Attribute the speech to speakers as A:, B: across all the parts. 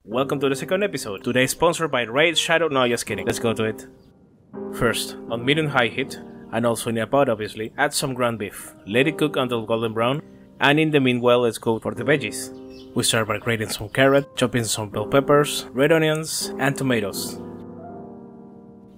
A: Welcome to the second episode. Today sponsored by Raid Shadow. No, just kidding. Let's go to it. First, on medium-high heat, and also in a pot obviously, add some ground beef. Let it cook until golden brown, and in the meanwhile let's go for the veggies. We start by grating some carrot, chopping some bell peppers, red onions, and tomatoes.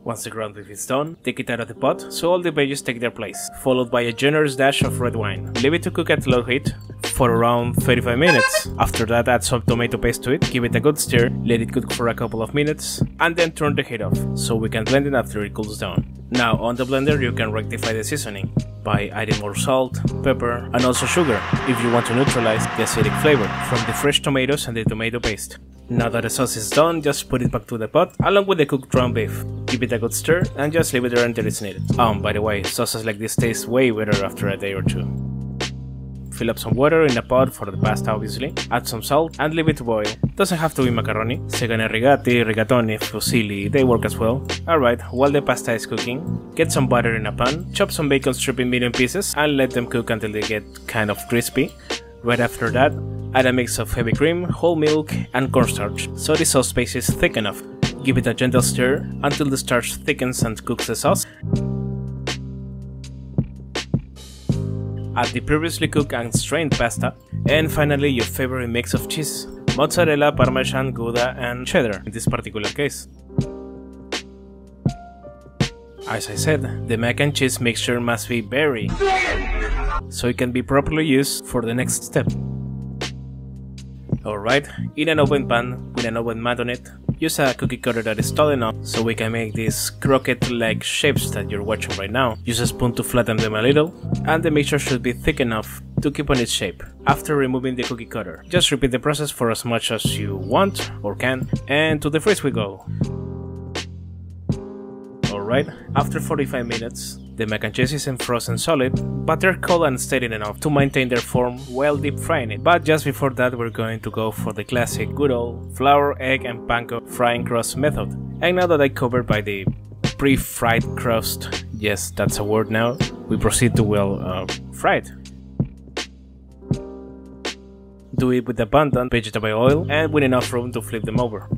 A: Once the ground beef is done, take it out of the pot so all the veggies take their place, followed by a generous dash of red wine. Leave it to cook at low heat for around 35 minutes. After that, add some tomato paste to it, give it a good stir, let it cook for a couple of minutes, and then turn the heat off so we can blend it after it cools down. Now on the blender you can rectify the seasoning by adding more salt, pepper, and also sugar if you want to neutralize the acidic flavor from the fresh tomatoes and the tomato paste. Now that the sauce is done, just put it back to the pot along with the cooked ground beef. Give it a good stir and just leave it there until it's needed. By the way, sauces like this taste way better after a day or two. Fill up some water in a pot for the pasta obviously, add some salt and leave it to boil. Doesn't have to be macaroni. Segane rigati, rigatoni, fusilli, they work as well. Alright, while the pasta is cooking, get some butter in a pan, chop some bacon strip in medium pieces and let them cook until they get kind of crispy. Right after that, add a mix of heavy cream, whole milk and cornstarch so the sauce base is thick enough. Give it a gentle stir until the starch thickens and cooks the sauce. Add the previously cooked and strained pasta, and finally your favorite mix of cheese: mozzarella, parmesan, gouda and cheddar in this particular case. As I said, the mac and cheese mixture must be very so it can be properly used for the next step. Alright, in an open pan with an oven mat on it, use a cookie cutter that is tall enough so we can make these croquette-like shapes that you're watching right now. Use a spoon to flatten them a little, and the mixture should be thick enough to keep on its shape. After removing the cookie cutter, just repeat the process for as much as you want or can, and to the fridge we go. Alright, after 45 minutes, the mac and cheese isn't frozen solid, but they're cold and steady enough to maintain their form while deep frying it. But just before that we're going to go for the classic good old flour, egg and panko frying crust method. And now that I covered by the pre-fried crust, yes that's a word now, we proceed to fry it. Do it with abundant vegetable oil and with enough room to flip them over.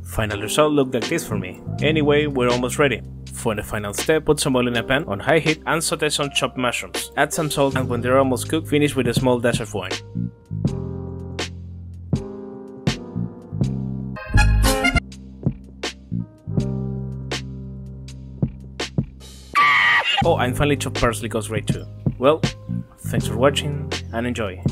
A: Final result looked like this for me. Anyway, we're almost ready. For the final step, put some oil in a pan on high heat and saute some chopped mushrooms. Add some salt and when they're almost cooked, finish with a small dash of wine. Oh, and finally chopped parsley goes great too. Well, thanks for watching and enjoy.